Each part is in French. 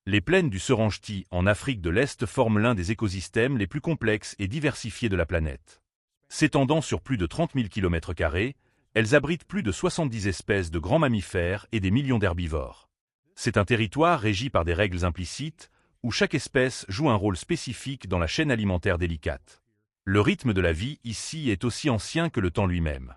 Les plaines du Serengeti en Afrique de l'Est forment l'un des écosystèmes les plus complexes et diversifiés de la planète. S'étendant sur plus de 30 000 km², elles abritent plus de 70 espèces de grands mammifères et des millions d'herbivores. C'est un territoire régi par des règles implicites, où chaque espèce joue un rôle spécifique dans la chaîne alimentaire délicate. Le rythme de la vie ici est aussi ancien que le temps lui-même.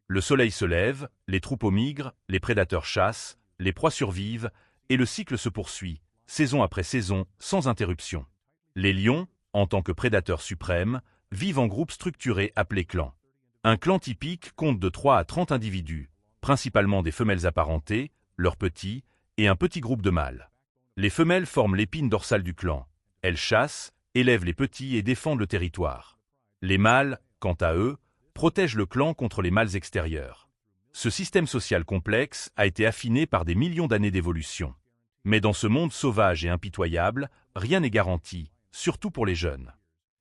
Le soleil se lève, les troupeaux migrent, les prédateurs chassent, les proies survivent, et le cycle se poursuit, saison après saison, sans interruption. Les lions, en tant que prédateurs suprêmes, vivent en groupes structurés appelés clans. Un clan typique compte de 3 à 30 individus, principalement des femelles apparentées, leurs petits, et un petit groupe de mâles. Les femelles forment l'épine dorsale du clan. Elles chassent, élèvent les petits et défendent le territoire. Les mâles, quant à eux, protègent le clan contre les mâles extérieurs. Ce système social complexe a été affiné par des millions d'années d'évolution. Mais dans ce monde sauvage et impitoyable, rien n'est garanti, surtout pour les jeunes.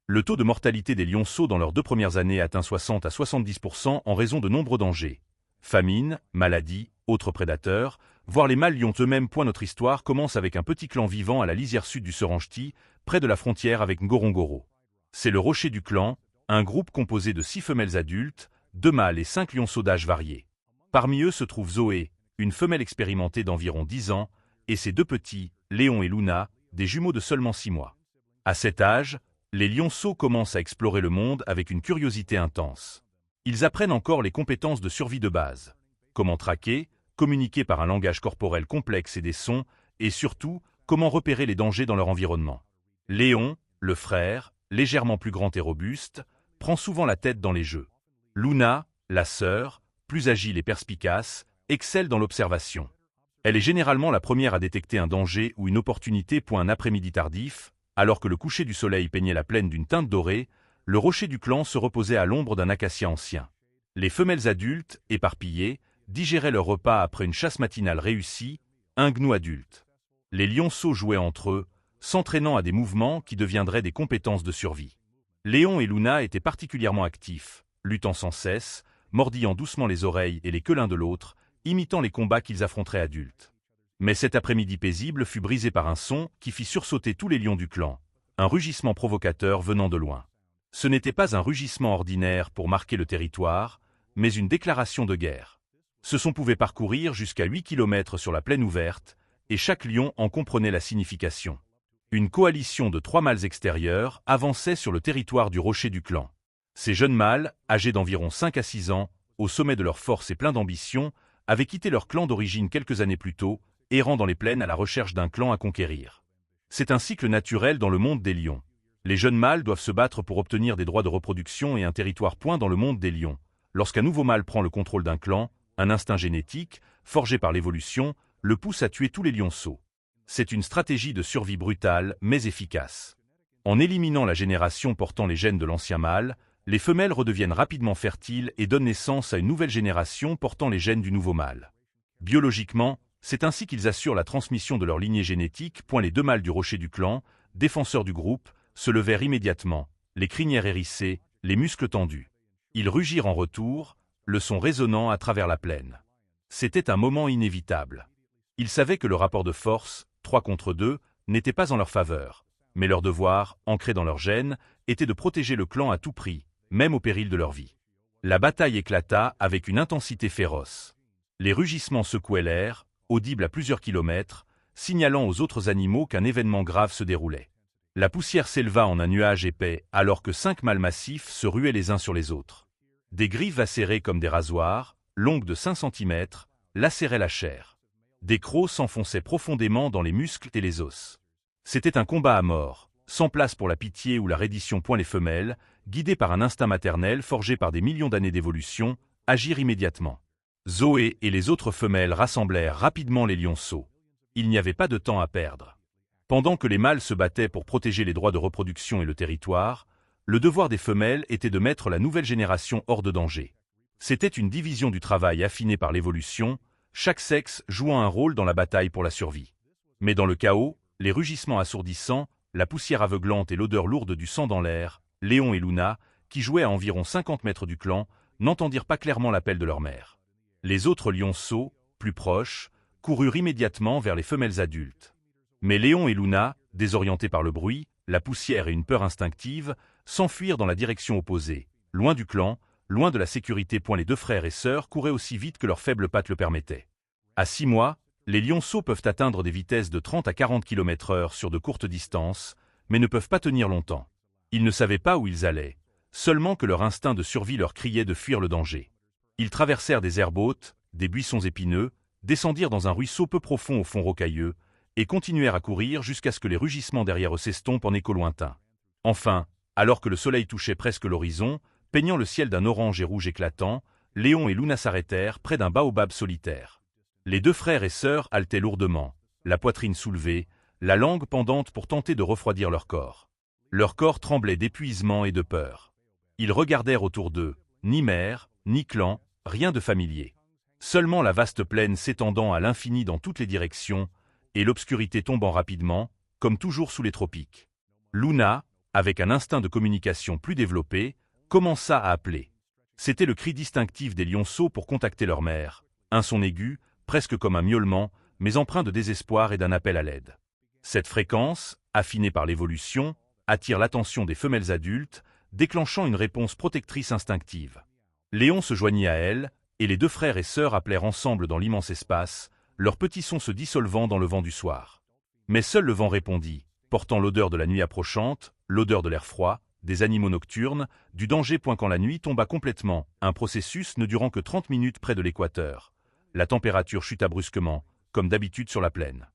Le taux de mortalité des lionceaux dans leurs 2 premières années atteint 60 à 70% en raison de nombreux dangers. Famine, maladies, autres prédateurs, voire les mâles lions eux-mêmes. Notre histoire commence avec un petit clan vivant à la lisière sud du Serengeti, près de la frontière avec Ngorongoro. C'est le rocher du clan, un groupe composé de 6 femelles adultes, 2 mâles et 5 lionceaux d'âge variés. Parmi eux se trouve Zoé, une femelle expérimentée d'environ 10 ans, et ses 2 petits, Léon et Luna, des jumeaux de seulement 6 mois. À cet âge, les lionceaux commencent à explorer le monde avec une curiosité intense. Ils apprennent encore les compétences de survie de base. Comment traquer, communiquer par un langage corporel complexe et des sons, et surtout, comment repérer les dangers dans leur environnement. Léon, le frère, légèrement plus grand et robuste, prend souvent la tête dans les jeux. Luna, la sœur, plus agile et perspicace, excelle dans l'observation. Elle est généralement la première à détecter un danger ou une opportunité. Un après-midi tardif, alors que le coucher du soleil peignait la plaine d'une teinte dorée, le rocher du clan se reposait à l'ombre d'un acacia ancien. Les femelles adultes, éparpillées, digéraient leur repas après une chasse matinale réussie, un gnou adulte. Les lionceaux jouaient entre eux, s'entraînant à des mouvements qui deviendraient des compétences de survie. Léon et Luna étaient particulièrement actifs, luttant sans cesse, mordillant doucement les oreilles et les queues l'un de l'autre, imitant les combats qu'ils affronteraient adultes. Mais cet après-midi paisible fut brisé par un son qui fit sursauter tous les lions du clan, un rugissement provocateur venant de loin. Ce n'était pas un rugissement ordinaire pour marquer le territoire, mais une déclaration de guerre. Ce son pouvait parcourir jusqu'à 8 km sur la plaine ouverte, et chaque lion en comprenait la signification. Une coalition de 3 mâles extérieurs avançait sur le territoire du rocher du clan. Ces jeunes mâles, âgés d'environ 5 à 6 ans, au sommet de leur force et pleins d'ambition, avaient quitté leur clan d'origine quelques années plus tôt, errant dans les plaines à la recherche d'un clan à conquérir. C'est un cycle naturel dans le monde des lions. Les jeunes mâles doivent se battre pour obtenir des droits de reproduction et un territoire. Dans le monde des lions, lorsqu'un nouveau mâle prend le contrôle d'un clan, un instinct génétique, forgé par l'évolution, le pousse à tuer tous les lionceaux. C'est une stratégie de survie brutale, mais efficace. En éliminant la génération portant les gènes de l'ancien mâle, les femelles redeviennent rapidement fertiles et donnent naissance à une nouvelle génération portant les gènes du nouveau mâle. Biologiquement, c'est ainsi qu'ils assurent la transmission de leur lignée génétique. Les 2 mâles du rocher du clan, défenseurs du groupe, se levèrent immédiatement, les crinières hérissées, les muscles tendus. Ils rugirent en retour, le son résonnant à travers la plaine. C'était un moment inévitable. Ils savaient que le rapport de force, 3 contre 2, n'était pas en leur faveur, mais leur devoir, ancré dans leur gènes, était de protéger le clan à tout prix, même au péril de leur vie. La bataille éclata avec une intensité féroce. Les rugissements secouaient l'air, audibles à plusieurs kilomètres, signalant aux autres animaux qu'un événement grave se déroulait. La poussière s'éleva en un nuage épais alors que 5 mâles massifs se ruaient les uns sur les autres. Des griffes acérées comme des rasoirs, longues de 5 cm, lacéraient la chair. Des crocs s'enfonçaient profondément dans les muscles et les os. C'était un combat à mort, sans place pour la pitié ou la reddition. Les femelles, guidées par un instinct maternel forgé par des millions d'années d'évolution, agirent immédiatement. Zoé et les autres femelles rassemblèrent rapidement les lionceaux. Il n'y avait pas de temps à perdre. Pendant que les mâles se battaient pour protéger les droits de reproduction et le territoire, le devoir des femelles était de mettre la nouvelle génération hors de danger. C'était une division du travail affinée par l'évolution, chaque sexe jouant un rôle dans la bataille pour la survie. Mais dans le chaos, les rugissements assourdissants, la poussière aveuglante et l'odeur lourde du sang dans l'air, Léon et Luna, qui jouaient à environ 50 mètres du clan, n'entendirent pas clairement l'appel de leur mère. Les autres lionceaux, plus proches, coururent immédiatement vers les femelles adultes. Mais Léon et Luna, désorientés par le bruit, la poussière et une peur instinctive, s'enfuirent dans la direction opposée, loin du clan, loin de la sécurité. Les deux frères et sœurs couraient aussi vite que leurs faibles pattes le permettaient. À 6 mois, les lionceaux peuvent atteindre des vitesses de 30 à 40 km/h sur de courtes distances, mais ne peuvent pas tenir longtemps. Ils ne savaient pas où ils allaient, seulement que leur instinct de survie leur criait de fuir le danger. Ils traversèrent des herbes hautes, des buissons épineux, descendirent dans un ruisseau peu profond au fond rocailleux, et continuèrent à courir jusqu'à ce que les rugissements derrière eux s'estompent en écho lointain. Enfin, alors que le soleil touchait presque l'horizon, peignant le ciel d'un orange et rouge éclatant, Léon et Luna s'arrêtèrent près d'un baobab solitaire. Les deux frères et sœurs haletaient lourdement, la poitrine soulevée, la langue pendante pour tenter de refroidir leur corps. Leur corps tremblait d'épuisement et de peur. Ils regardèrent autour d'eux, ni mère, ni clan, rien de familier. Seulement la vaste plaine s'étendant à l'infini dans toutes les directions, et l'obscurité tombant rapidement, comme toujours sous les tropiques. Luna, avec un instinct de communication plus développé, commença à appeler. C'était le cri distinctif des lionceaux pour contacter leur mère, un son aigu, presque comme un miaulement, mais empreint de désespoir et d'un appel à l'aide. Cette fréquence, affinée par l'évolution, attire l'attention des femelles adultes, déclenchant une réponse protectrice instinctive. Léon se joignit à elle, et les deux frères et sœurs appelèrent ensemble dans l'immense espace, leur petit son se dissolvant dans le vent du soir. Mais seul le vent répondit, portant l'odeur de la nuit approchante, l'odeur de l'air froid, des animaux nocturnes, du danger. Quand la nuit tomba complètement, un processus ne durant que 30 minutes près de l'équateur. La température chuta brusquement, comme d'habitude sur la plaine.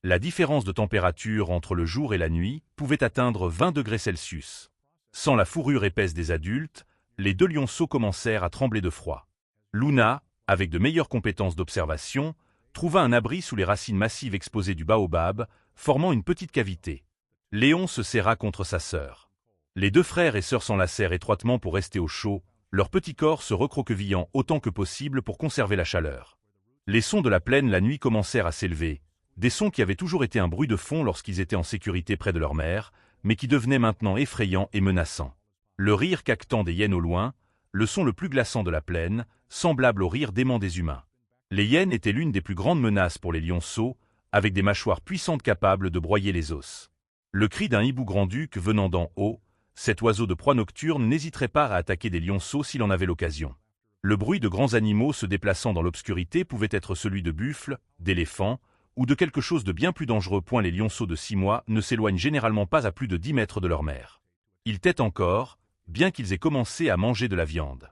La différence de température entre le jour et la nuit pouvait atteindre 20 degrés Celsius. Sans la fourrure épaisse des adultes, les deux lionceaux commencèrent à trembler de froid. Luna, avec de meilleures compétences d'observation, trouva un abri sous les racines massives exposées du baobab, formant une petite cavité. Léon se serra contre sa sœur. Les deux frères et sœurs s'enlacèrent étroitement pour rester au chaud, leurs petits corps se recroquevillant autant que possible pour conserver la chaleur. Les sons de la plaine la nuit commencèrent à s'élever, des sons qui avaient toujours été un bruit de fond lorsqu'ils étaient en sécurité près de leur mère, mais qui devenaient maintenant effrayants et menaçants. Le rire caquetant des hyènes au loin, le son le plus glaçant de la plaine, semblable au rire d'aimant des humains. Les hyènes étaient l'une des plus grandes menaces pour les lionceaux, avec des mâchoires puissantes capables de broyer les os. Le cri d'un hibou grand-duc venant d'en haut, cet oiseau de proie nocturne n'hésiterait pas à attaquer des lionceaux s'il en avait l'occasion. Le bruit de grands animaux se déplaçant dans l'obscurité pouvait être celui de buffles, d'éléphants, ou de quelque chose de bien plus dangereux. Les lionceaux de 6 mois ne s'éloignent généralement pas à plus de 10 mètres de leur mère. Ils têtent encore, bien qu'ils aient commencé à manger de la viande.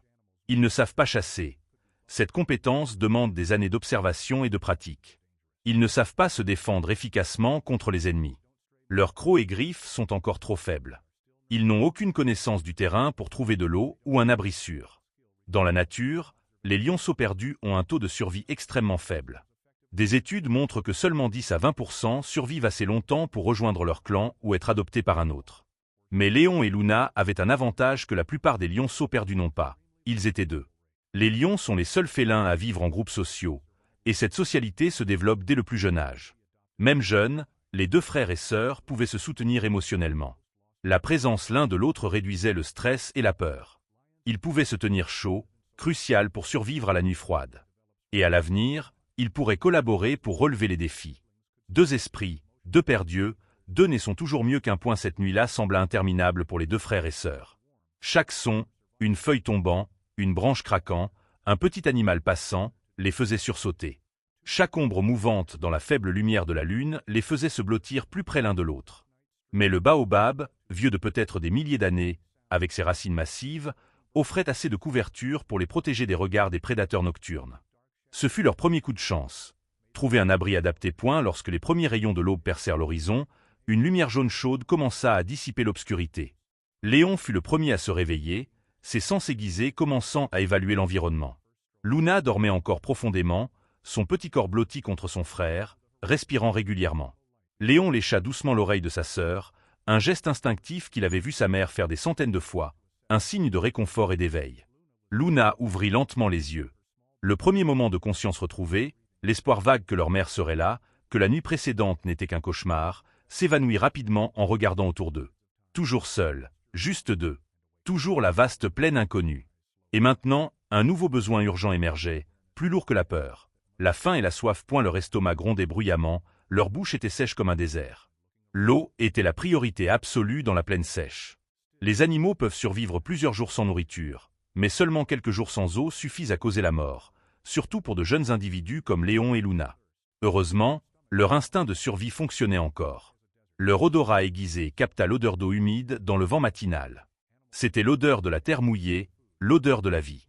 Ils ne savent pas chasser. Cette compétence demande des années d'observation et de pratique. Ils ne savent pas se défendre efficacement contre les ennemis. Leurs crocs et griffes sont encore trop faibles. Ils n'ont aucune connaissance du terrain pour trouver de l'eau ou un abri sûr. Dans la nature, les lionceaux perdus ont un taux de survie extrêmement faible. Des études montrent que seulement 10 à 20% survivent assez longtemps pour rejoindre leur clan ou être adoptés par un autre. Mais Léon et Luna avaient un avantage que la plupart des lionceaux perdus n'ont pas. Ils étaient deux. Les lions sont les seuls félins à vivre en groupes sociaux, et cette socialité se développe dès le plus jeune âge. Même jeunes, les deux frères et sœurs pouvaient se soutenir émotionnellement. La présence l'un de l'autre réduisait le stress et la peur. Ils pouvaient se tenir chaud, crucial pour survivre à la nuit froide. Et à l'avenir, ils pourraient collaborer pour relever les défis. Deux esprits, deux pères dieux, deux nez sont toujours mieux qu'un point. Cette nuit-là sembla interminable pour les deux frères et sœurs. Chaque son, une feuille tombant, une branche craquant, un petit animal passant, les faisait sursauter. Chaque ombre mouvante dans la faible lumière de la lune les faisait se blottir plus près l'un de l'autre. Mais le baobab, vieux de peut-être des milliers d'années, avec ses racines massives, offrait assez de couverture pour les protéger des regards des prédateurs nocturnes. Ce fut leur premier coup de chance. Trouver un abri adapté. Lorsque les premiers rayons de l'aube percèrent l'horizon, une lumière jaune chaude commença à dissiper l'obscurité. Léon fut le premier à se réveiller, ses sens aiguisés commençant à évaluer l'environnement. Luna dormait encore profondément, son petit corps blotti contre son frère, respirant régulièrement. Léon lécha doucement l'oreille de sa sœur, un geste instinctif qu'il avait vu sa mère faire des centaines de fois, un signe de réconfort et d'éveil. Luna ouvrit lentement les yeux. Le premier moment de conscience retrouvée, l'espoir vague que leur mère serait là, que la nuit précédente n'était qu'un cauchemar, s'évanouit rapidement en regardant autour d'eux. Toujours seuls, juste deux. Toujours la vaste plaine inconnue. Et maintenant, un nouveau besoin urgent émergeait, plus lourd que la peur. La faim et la soif. Leur estomac grondait bruyamment, leur bouche était sèche comme un désert. L'eau était la priorité absolue dans la plaine sèche. Les animaux peuvent survivre plusieurs jours sans nourriture, mais seulement quelques jours sans eau suffisent à causer la mort, surtout pour de jeunes individus comme Léon et Luna. Heureusement, leur instinct de survie fonctionnait encore. Leur odorat aiguisé capta l'odeur d'eau humide dans le vent matinal. C'était l'odeur de la terre mouillée, l'odeur de la vie.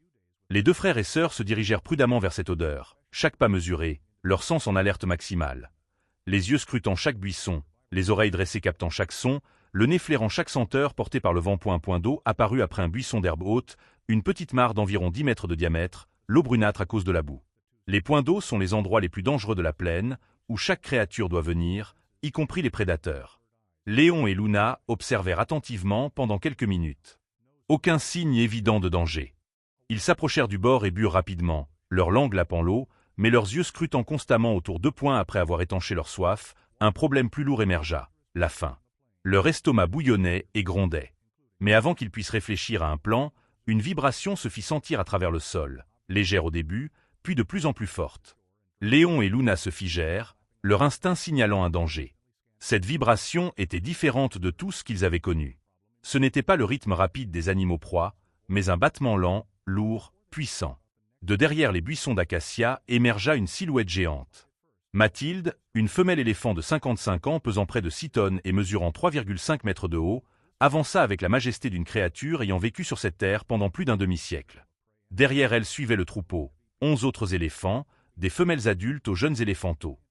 Les deux frères et sœurs se dirigèrent prudemment vers cette odeur, chaque pas mesuré, leur sens en alerte maximale. Les yeux scrutant chaque buisson, les oreilles dressées captant chaque son, le nez flairant chaque senteur porté par le vent. Un point d'eau apparut après un buisson d'herbe haute, une petite mare d'environ 10 mètres de diamètre, l'eau brunâtre à cause de la boue. Les points d'eau sont les endroits les plus dangereux de la plaine, où chaque créature doit venir, y compris les prédateurs. Léon et Luna observèrent attentivement pendant quelques minutes. Aucun signe évident de danger. Ils s'approchèrent du bord et burent rapidement, leur langue lapant l'eau, mais leurs yeux scrutant constamment autour d'eux. Après avoir étanché leur soif, un problème plus lourd émergea, la faim. Leur estomac bouillonnait et grondait. Mais avant qu'ils puissent réfléchir à un plan, une vibration se fit sentir à travers le sol, légère au début, puis de plus en plus forte. Léon et Luna se figèrent, leur instinct signalant un danger. Cette vibration était différente de tout ce qu'ils avaient connu. Ce n'était pas le rythme rapide des animaux proies, mais un battement lent, lourd, puissant. De derrière les buissons d'acacia émergea une silhouette géante. Mathilde, une femelle éléphant de 55 ans pesant près de 6 tonnes et mesurant 3,5 mètres de haut, avança avec la majesté d'une créature ayant vécu sur cette terre pendant plus d'un demi-siècle. Derrière elle suivait le troupeau, 11 autres éléphants, des femelles adultes aux jeunes éléphantaux.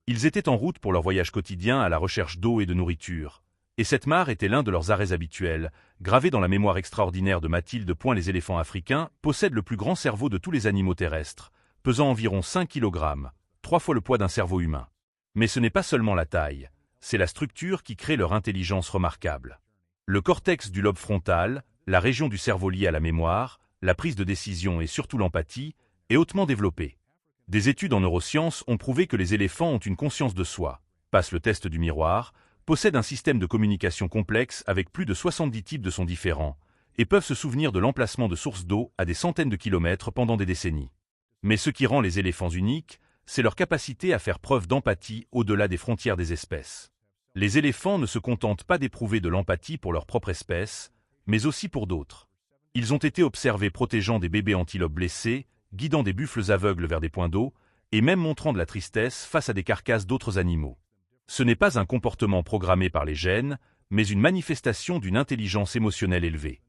Ils étaient en route pour leur voyage quotidien à la recherche d'eau et de nourriture. Et cette mare était l'un de leurs arrêts habituels, gravé dans la mémoire extraordinaire de Mathilde. Les éléphants africains possèdent le plus grand cerveau de tous les animaux terrestres, pesant environ 5 kg, 3 fois le poids d'un cerveau humain. Mais ce n'est pas seulement la taille, c'est la structure qui crée leur intelligence remarquable. Le cortex du lobe frontal, la région du cerveau liée à la mémoire, la prise de décision et surtout l'empathie, est hautement développée. Des études en neurosciences ont prouvé que les éléphants ont une conscience de soi, passent le test du miroir, possèdent un système de communication complexe avec plus de 70 types de sons différents, et peuvent se souvenir de l'emplacement de sources d'eau à des centaines de kilomètres pendant des décennies. Mais ce qui rend les éléphants uniques, c'est leur capacité à faire preuve d'empathie au-delà des frontières des espèces. Les éléphants ne se contentent pas d'éprouver de l'empathie pour leur propre espèce, mais aussi pour d'autres. Ils ont été observés protégeant des bébés antilopes blessés, guidant des buffles aveugles vers des points d'eau, et même montrant de la tristesse face à des carcasses d'autres animaux. Ce n'est pas un comportement programmé par les gènes, mais une manifestation d'une intelligence émotionnelle élevée.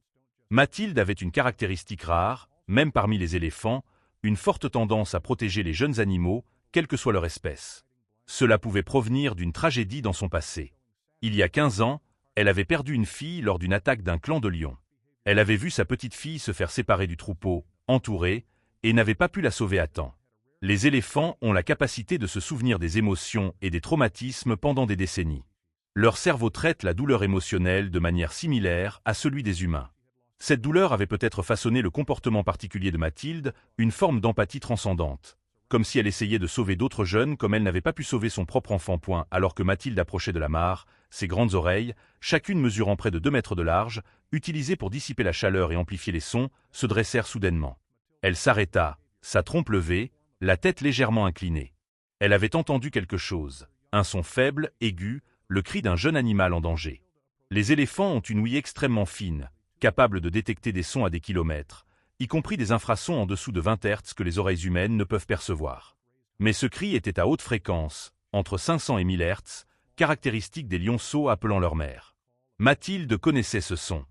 Mathilde avait une caractéristique rare, même parmi les éléphants, une forte tendance à protéger les jeunes animaux, quelle que soit leur espèce. Cela pouvait provenir d'une tragédie dans son passé. Il y a 15 ans, elle avait perdu une fille lors d'une attaque d'un clan de lions. Elle avait vu sa petite fille se faire séparer du troupeau, entourée, et n'avait pas pu la sauver à temps. Les éléphants ont la capacité de se souvenir des émotions et des traumatismes pendant des décennies. Leur cerveau traite la douleur émotionnelle de manière similaire à celui des humains. Cette douleur avait peut-être façonné le comportement particulier de Mathilde, une forme d'empathie transcendante. Comme si elle essayait de sauver d'autres jeunes comme elle n'avait pas pu sauver son propre enfant. Alors que Mathilde approchait de la mare, ses grandes oreilles, chacune mesurant près de 2 mètres de large, utilisées pour dissiper la chaleur et amplifier les sons, se dressèrent soudainement. Elle s'arrêta, sa trompe levée, la tête légèrement inclinée. Elle avait entendu quelque chose, un son faible, aigu, le cri d'un jeune animal en danger. Les éléphants ont une ouïe extrêmement fine, capable de détecter des sons à des kilomètres, y compris des infrasons en dessous de 20 Hz que les oreilles humaines ne peuvent percevoir. Mais ce cri était à haute fréquence, entre 500 et 1000 Hz, caractéristique des lionceaux appelant leur mère. Mathilde connaissait ce son.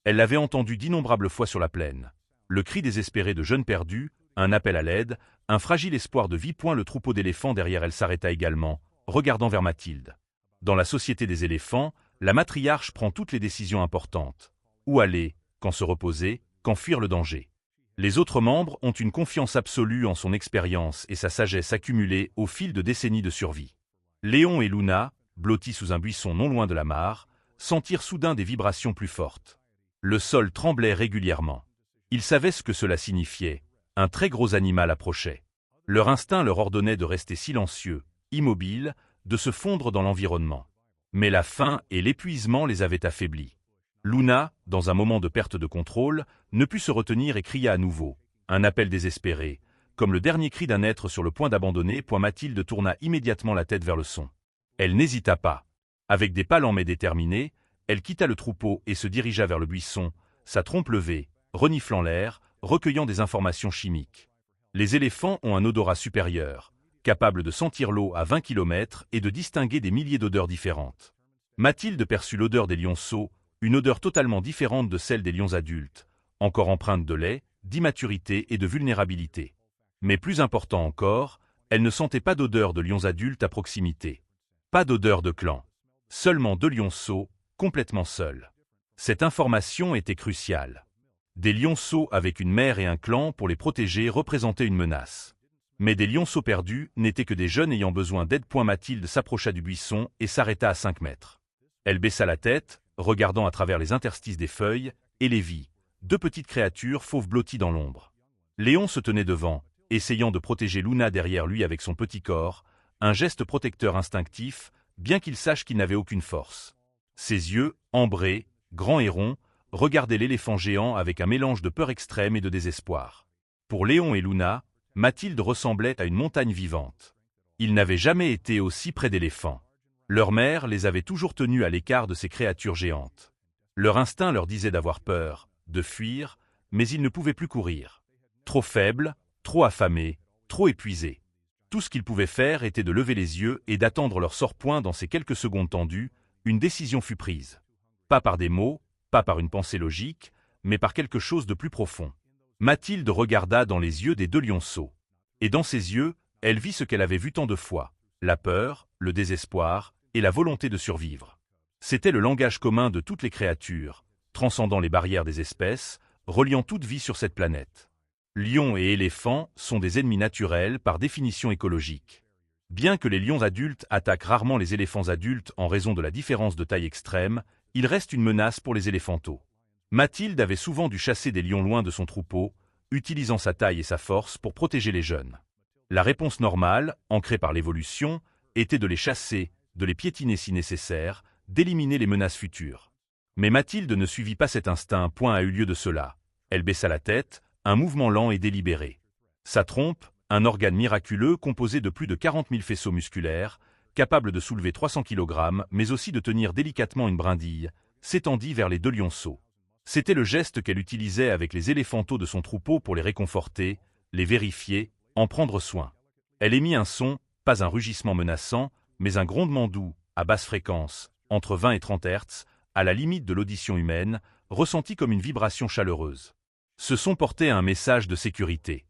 Elle l'avait entendu d'innombrables fois sur la plaine. Le cri désespéré de jeunes perdus, un appel à l'aide, un fragile espoir de vie. Le troupeau d'éléphants derrière elle s'arrêta également, regardant vers Mathilde. Dans la société des éléphants, la matriarche prend toutes les décisions importantes. Où aller, quand se reposer, quand fuir le danger. Les autres membres ont une confiance absolue en son expérience et sa sagesse accumulée au fil de décennies de survie. Léon et Luna, blottis sous un buisson non loin de la mare, sentirent soudain des vibrations plus fortes. Le sol tremblait régulièrement. Ils savaient ce que cela signifiait. Un très gros animal approchait. Leur instinct leur ordonnait de rester silencieux, immobiles, de se fondre dans l'environnement. Mais la faim et l'épuisement les avaient affaiblis. Luna, dans un moment de perte de contrôle, ne put se retenir et cria à nouveau, un appel désespéré, comme le dernier cri d'un être sur le point d'abandonner. Mathilde tourna immédiatement la tête vers le son. Elle n'hésita pas. Avec des pas lents mais déterminés, elle quitta le troupeau et se dirigea vers le buisson, sa trompe levée, reniflant l'air, recueillant des informations chimiques. Les éléphants ont un odorat supérieur, capable de sentir l'eau à 20 km et de distinguer des milliers d'odeurs différentes. Mathilde perçut l'odeur des lionceaux, une odeur totalement différente de celle des lions adultes, encore empreinte de lait, d'immaturité et de vulnérabilité. Mais plus important encore, elle ne sentait pas d'odeur de lions adultes à proximité. Pas d'odeur de clan. Seulement 2 lionceaux, complètement seuls. Cette information était cruciale. Des lionceaux avec une mère et un clan pour les protéger représentaient une menace. Mais des lionceaux perdus n'étaient que des jeunes ayant besoin d'aide. Mathilde s'approcha du buisson et s'arrêta à 5 mètres. Elle baissa la tête, regardant à travers les interstices des feuilles, et les vit, 2 petites créatures fauves blotties dans l'ombre. Léon se tenait devant, essayant de protéger Luna derrière lui avec son petit corps, un geste protecteur instinctif, bien qu'il sache qu'il n'avait aucune force. Ses yeux, ambrés, grands et ronds, regardaient l'éléphant géant avec un mélange de peur extrême et de désespoir. Pour Léon et Luna, Mathilde ressemblait à une montagne vivante. Ils n'avaient jamais été aussi près d'éléphants. Leur mère les avait toujours tenus à l'écart de ces créatures géantes. Leur instinct leur disait d'avoir peur, de fuir, mais ils ne pouvaient plus courir. Trop faibles, trop affamés, trop épuisés. Tout ce qu'ils pouvaient faire était de lever les yeux et d'attendre leur sort-point. Dans ces quelques secondes tendues, une décision fut prise. Pas par des mots, pas par une pensée logique, mais par quelque chose de plus profond. Mathilde regarda dans les yeux des 2 lionceaux. Et dans ses yeux, elle vit ce qu'elle avait vu tant de fois, la peur, le désespoir et la volonté de survivre. C'était le langage commun de toutes les créatures, transcendant les barrières des espèces, reliant toute vie sur cette planète. Lions et éléphants sont des ennemis naturels par définition écologique. Bien que les lions adultes attaquent rarement les éléphants adultes en raison de la différence de taille extrême, ils restent une menace pour les éléphantaux. Mathilde avait souvent dû chasser des lions loin de son troupeau, utilisant sa taille et sa force pour protéger les jeunes. La réponse normale, ancrée par l'évolution, était de les chasser, de les piétiner si nécessaire, d'éliminer les menaces futures. Mais Mathilde ne suivit pas cet instinct. Point a eu lieu de cela. Elle baissa la tête, un mouvement lent et délibéré. Sa trompe, un organe miraculeux composé de plus de 40 000 faisceaux musculaires, capable de soulever 300 kg, mais aussi de tenir délicatement une brindille, s'étendit vers les 2 lionceaux. C'était le geste qu'elle utilisait avec les éléphantaux de son troupeau pour les réconforter, les vérifier, en prendre soin. Elle émit un son, pas un rugissement menaçant, mais un grondement doux, à basse fréquence, entre 20 et 30 Hz, à la limite de l'audition humaine, ressenti comme une vibration chaleureuse. Ce son portait un message de sécurité.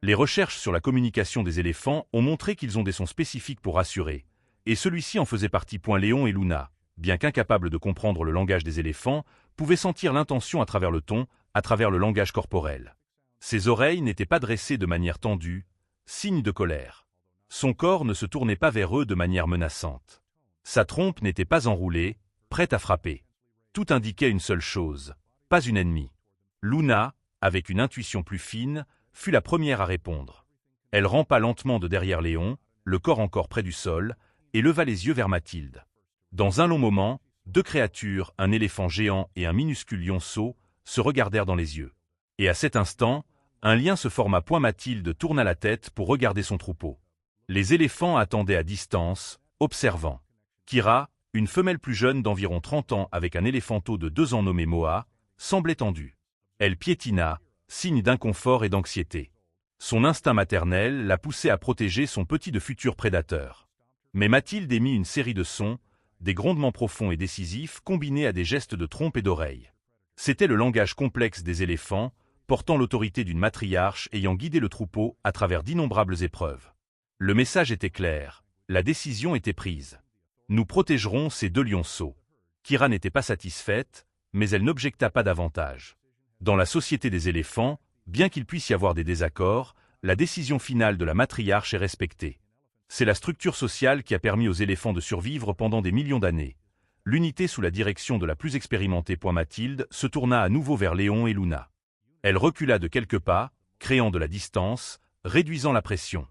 Les recherches sur la communication des éléphants ont montré qu'ils ont des sons spécifiques pour rassurer, et celui-ci en faisait partie. Léon et Luna, bien qu'incapables de comprendre le langage des éléphants, pouvaient sentir l'intention à travers le ton, à travers le langage corporel. Ses oreilles n'étaient pas dressées de manière tendue, signe de colère. Son corps ne se tournait pas vers eux de manière menaçante. Sa trompe n'était pas enroulée, prête à frapper. Tout indiquait une seule chose, pas une ennemie. Luna, avec une intuition plus fine, fut la première à répondre. Elle rampa lentement de derrière Léon, le corps encore près du sol, et leva les yeux vers Mathilde. Dans un long moment, 2 créatures, un éléphant géant et un minuscule lionceau, se regardèrent dans les yeux. Et à cet instant, un lien se forma. Mathilde tourna la tête pour regarder son troupeau. Les éléphants attendaient à distance, observant. Kira, une femelle plus jeune d'environ 30 ans avec un éléphanteau de 2 ans nommé Moa, semblait tendue. Elle piétina, signe d'inconfort et d'anxiété. Son instinct maternel la poussait à protéger son petit de futurs prédateurs. Mais Mathilde émit une série de sons, des grondements profonds et décisifs combinés à des gestes de trompe et d'oreille. C'était le langage complexe des éléphants, portant l'autorité d'une matriarche ayant guidé le troupeau à travers d'innombrables épreuves. Le message était clair, la décision était prise. Nous protégerons ces 2 lionceaux. Kira n'était pas satisfaite, mais elle n'objecta pas davantage. Dans la société des éléphants, bien qu'il puisse y avoir des désaccords, la décision finale de la matriarche est respectée. C'est la structure sociale qui a permis aux éléphants de survivre pendant des millions d'années. L'unité sous la direction de la plus expérimentée. Mathilde se tourna à nouveau vers Léon et Luna. Elle recula de quelques pas, créant de la distance, réduisant la pression.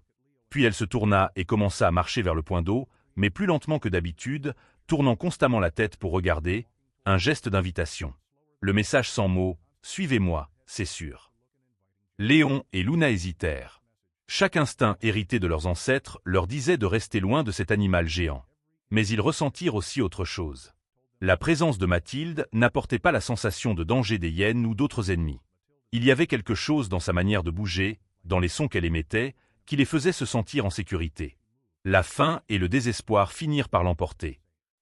Puis elle se tourna et commença à marcher vers le point d'eau, mais plus lentement que d'habitude, tournant constamment la tête pour regarder, un geste d'invitation. Le message sans mots, « Suivez-moi, c'est sûr ». Léon et Luna hésitèrent. Chaque instinct hérité de leurs ancêtres leur disait de rester loin de cet animal géant. Mais ils ressentirent aussi autre chose. La présence de Mathilde n'apportait pas la sensation de danger des hyènes ou d'autres ennemis. Il y avait quelque chose dans sa manière de bouger, dans les sons qu'elle émettait, qui les faisait se sentir en sécurité. La faim et le désespoir finirent par l'emporter.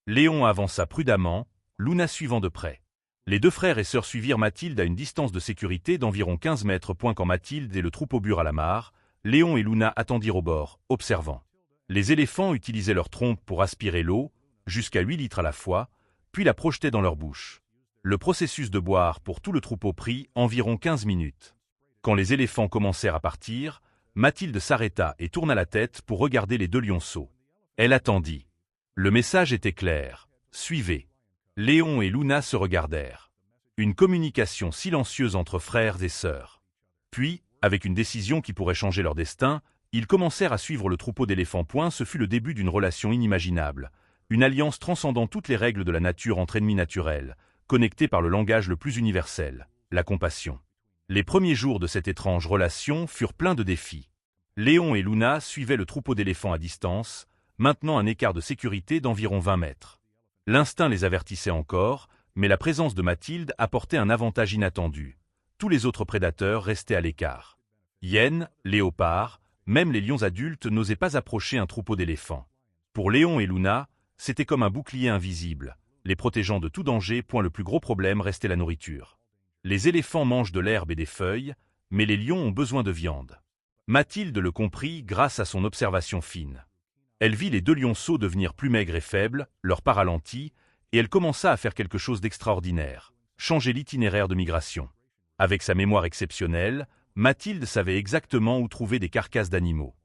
Léon avança prudemment, Luna suivant de près. Les deux frères et sœurs suivirent Mathilde à une distance de sécurité d'environ 15 mètres. Quand Mathilde et le troupeau burent à la mare, Léon et Luna attendirent au bord, observant. Les éléphants utilisaient leurs trompes pour aspirer l'eau, jusqu'à 8 litres à la fois, puis la projetaient dans leur bouche. Le processus de boire pour tout le troupeau prit environ 15 minutes. Quand les éléphants commencèrent à partir, Mathilde s'arrêta et tourna la tête pour regarder les deux lionceaux. Elle attendit. Le message était clair. Suivez. Léon et Luna se regardèrent. Une communication silencieuse entre frères et sœurs. Puis, avec une décision qui pourrait changer leur destin, ils commencèrent à suivre le troupeau d'éléphants. Ce fut le début d'une relation inimaginable, une alliance transcendant toutes les règles de la nature entre ennemis naturels, connectés par le langage le plus universel, la compassion. Les premiers jours de cette étrange relation furent pleins de défis. Léon et Luna suivaient le troupeau d'éléphants à distance, maintenant un écart de sécurité d'environ 20 mètres. L'instinct les avertissait encore, mais la présence de Mathilde apportait un avantage inattendu. Tous les autres prédateurs restaient à l'écart. Hyènes, léopards, même les lions adultes n'osaient pas approcher un troupeau d'éléphants. Pour Léon et Luna, c'était comme un bouclier invisible, les protégeant de tout danger. Le plus gros problème restait la nourriture. Les éléphants mangent de l'herbe et des feuilles, mais les lions ont besoin de viande. Mathilde le comprit grâce à son observation fine. Elle vit les deux lionceaux devenir plus maigres et faibles, leur pas ralenti, et elle commença à faire quelque chose d'extraordinaire, changer l'itinéraire de migration. Avec sa mémoire exceptionnelle, Mathilde savait exactement où trouver des carcasses d'animaux.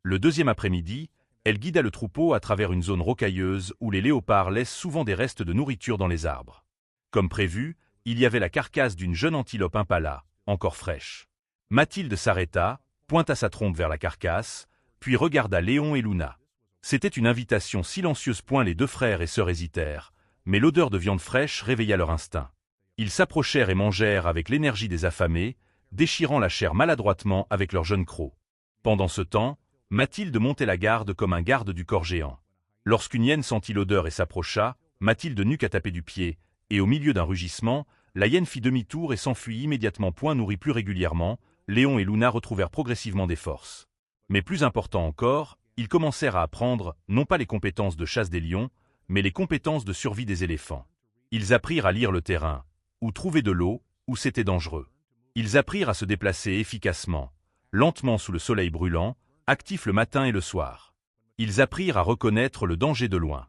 Le deuxième après-midi, elle guida le troupeau à travers une zone rocailleuse où les léopards laissent souvent des restes de nourriture dans les arbres. Comme prévu, il y avait la carcasse d'une jeune antilope impala, encore fraîche. Mathilde s'arrêta, pointa sa trompe vers la carcasse, puis regarda Léon et Luna. C'était une invitation silencieuse. Les deux frères et sœurs hésitèrent, mais l'odeur de viande fraîche réveilla leur instinct. Ils s'approchèrent et mangèrent avec l'énergie des affamés, déchirant la chair maladroitement avec leurs jeunes crocs. Pendant ce temps, Mathilde montait la garde comme un garde du corps géant. Lorsqu'une hyène sentit l'odeur et s'approcha, Mathilde n'eut qu'à taper du pied, et au milieu d'un rugissement, la hyène fit demi-tour et s'enfuit immédiatement. Nourris plus régulièrement, Léon et Luna retrouvèrent progressivement des forces. Mais plus important encore, ils commencèrent à apprendre, non pas les compétences de chasse des lions, mais les compétences de survie des éléphants. Ils apprirent à lire le terrain, où trouver de l'eau, où c'était dangereux. Ils apprirent à se déplacer efficacement, lentement sous le soleil brûlant, actifs le matin et le soir. Ils apprirent à reconnaître le danger de loin.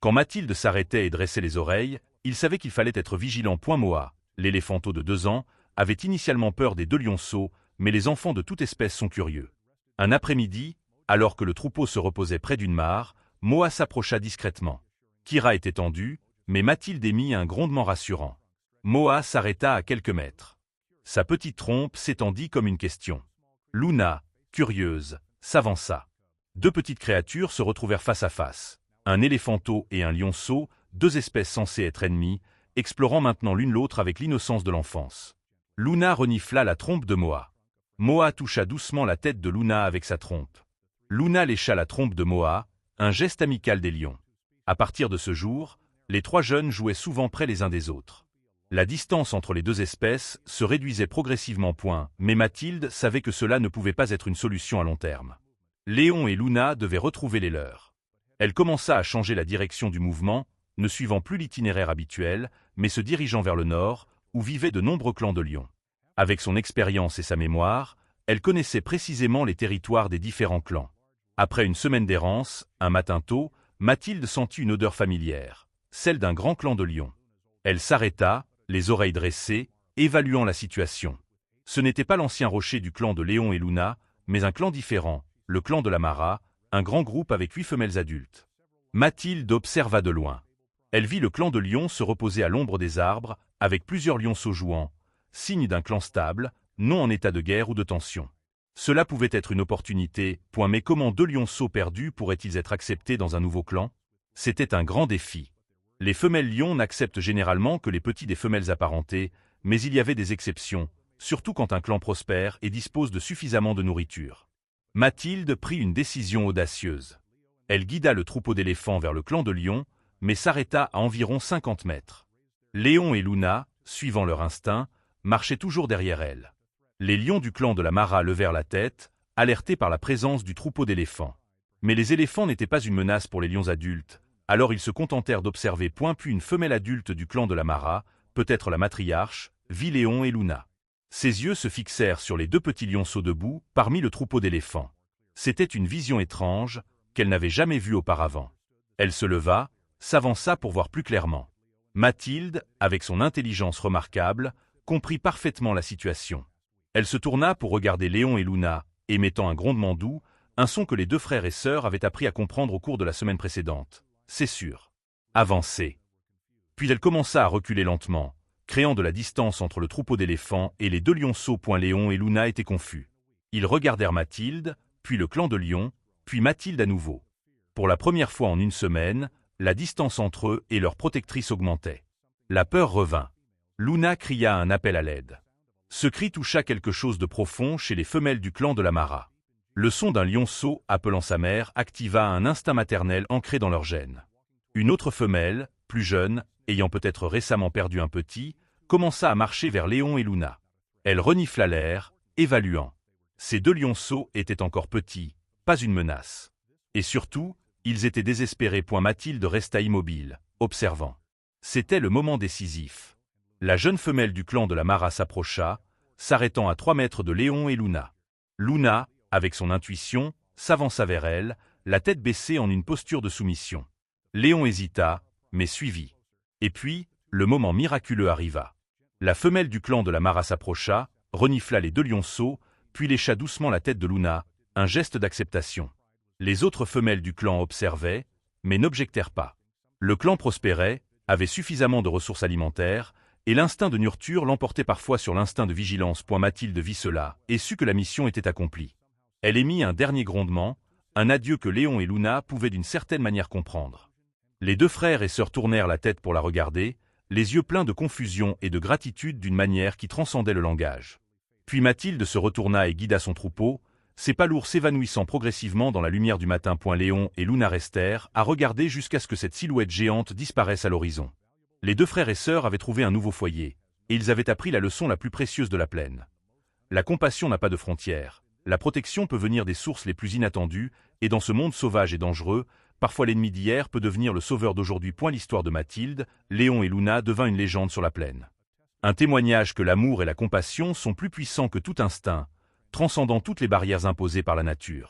Quand Mathilde s'arrêtait et dressait les oreilles, ils savaient qu'il fallait être vigilant. Moa, l'éléphanteau de 2 ans, avait initialement peur des deux lionceaux, mais les enfants de toute espèce sont curieux. Un après-midi, alors que le troupeau se reposait près d'une mare, Moa s'approcha discrètement. Kira était tendue, mais Mathilde émit un grondement rassurant. Moa s'arrêta à quelques mètres. Sa petite trompe s'étendit comme une question. Luna, curieuse, s'avança. Deux petites créatures se retrouvèrent face à face. Un éléphanteau et un lionceau, deux espèces censées être ennemies, explorant maintenant l'une l'autre avec l'innocence de l'enfance. Luna renifla la trompe de Moa. Moa toucha doucement la tête de Luna avec sa trompe. Luna lécha la trompe de Moa, un geste amical des lions. À partir de ce jour, les trois jeunes jouaient souvent près les uns des autres. La distance entre les deux espèces se réduisait progressivement. Mais Mathilde savait que cela ne pouvait pas être une solution à long terme. Léon et Luna devaient retrouver les leurs. Elle commença à changer la direction du mouvement, ne suivant plus l'itinéraire habituel, mais se dirigeant vers le nord, où vivaient de nombreux clans de lions. Avec son expérience et sa mémoire, elle connaissait précisément les territoires des différents clans. Après une semaine d'errance, un matin tôt, Mathilde sentit une odeur familière, celle d'un grand clan de lions. Elle s'arrêta, les oreilles dressées, évaluant la situation. Ce n'était pas l'ancien rocher du clan de Léon et Luna, mais un clan différent, le clan de la Mara, un grand groupe avec 8 femelles adultes. Mathilde observa de loin. Elle vit le clan de lions se reposer à l'ombre des arbres, avec plusieurs lionceaux jouant, signe d'un clan stable, non en état de guerre ou de tension. Cela pouvait être une opportunité, mais comment 2 lionceaux perdus pourraient-ils être acceptés dans un nouveau clan? C'était un grand défi. Les femelles lions n'acceptent généralement que les petits des femelles apparentées, mais il y avait des exceptions, surtout quand un clan prospère et dispose de suffisamment de nourriture. Mathilde prit une décision audacieuse. Elle guida le troupeau d'éléphants vers le clan de lions, mais s'arrêta à environ 50 mètres. Léon et Luna, suivant leur instinct, marchaient toujours derrière elle. Les lions du clan de la Mara levèrent la tête, alertés par la présence du troupeau d'éléphants. Mais les éléphants n'étaient pas une menace pour les lions adultes, alors ils se contentèrent d'observer. Puis une femelle adulte du clan de la Mara, peut-être la matriarche, vit Léon et Luna. Ses yeux se fixèrent sur les deux petits lionceaux debout, parmi le troupeau d'éléphants. C'était une vision étrange, qu'elle n'avait jamais vue auparavant. Elle se leva, s'avança pour voir plus clairement. Mathilde, avec son intelligence remarquable, comprit parfaitement la situation. Elle se tourna pour regarder Léon et Luna, émettant un grondement doux, un son que les deux frères et sœurs avaient appris à comprendre au cours de la semaine précédente. C'est sûr. Avancez. Puis elle commença à reculer lentement, créant de la distance entre le troupeau d'éléphants et les deux lionceaux. Léon et Luna étaient confus. Ils regardèrent Mathilde, puis le clan de lions, puis Mathilde à nouveau. Pour la première fois en une semaine, la distance entre eux et leur protectrice augmentait. La peur revint. Luna cria un appel à l'aide. Ce cri toucha quelque chose de profond chez les femelles du clan de la Mara. Le son d'un lionceau appelant sa mère activa un instinct maternel ancré dans leur gène. Une autre femelle, plus jeune, ayant peut-être récemment perdu un petit, commença à marcher vers Léon et Luna. Elle renifla l'air, évaluant. Ces deux lionceaux étaient encore petits, pas une menace. Et surtout, ils étaient désespérés. Mathilde resta immobile, observant. C'était le moment décisif. La jeune femelle du clan de la Mara s'approcha, s'arrêtant à 3 mètres de Léon et Luna. Luna, avec son intuition, s'avança vers elle, la tête baissée en une posture de soumission. Léon hésita, mais suivit. Et puis, le moment miraculeux arriva. La femelle du clan de la Mara s'approcha, renifla les deux lionceaux, puis lécha doucement la tête de Luna, un geste d'acceptation. Les autres femelles du clan observaient, mais n'objectèrent pas. Le clan prospérait, avait suffisamment de ressources alimentaires, et l'instinct de nurture l'emportait parfois sur l'instinct de vigilance. Mathilde vit cela, et sut que la mission était accomplie. Elle émit un dernier grondement, un adieu que Léon et Luna pouvaient d'une certaine manière comprendre. Les deux frères et sœurs tournèrent la tête pour la regarder, les yeux pleins de confusion et de gratitude d'une manière qui transcendait le langage. Puis Mathilde se retourna et guida son troupeau, ses pas lourds s'évanouissant progressivement dans la lumière du matin. Léon et Luna restèrent à regarder jusqu'à ce que cette silhouette géante disparaisse à l'horizon. Les deux frères et sœurs avaient trouvé un nouveau foyer, et ils avaient appris la leçon la plus précieuse de la plaine. La compassion n'a pas de frontières, la protection peut venir des sources les plus inattendues, et dans ce monde sauvage et dangereux, parfois l'ennemi d'hier peut devenir le sauveur d'aujourd'hui. L'histoire de Mathilde, Léon et Luna devint une légende sur la plaine. Un témoignage que l'amour et la compassion sont plus puissants que tout instinct, transcendant toutes les barrières imposées par la nature.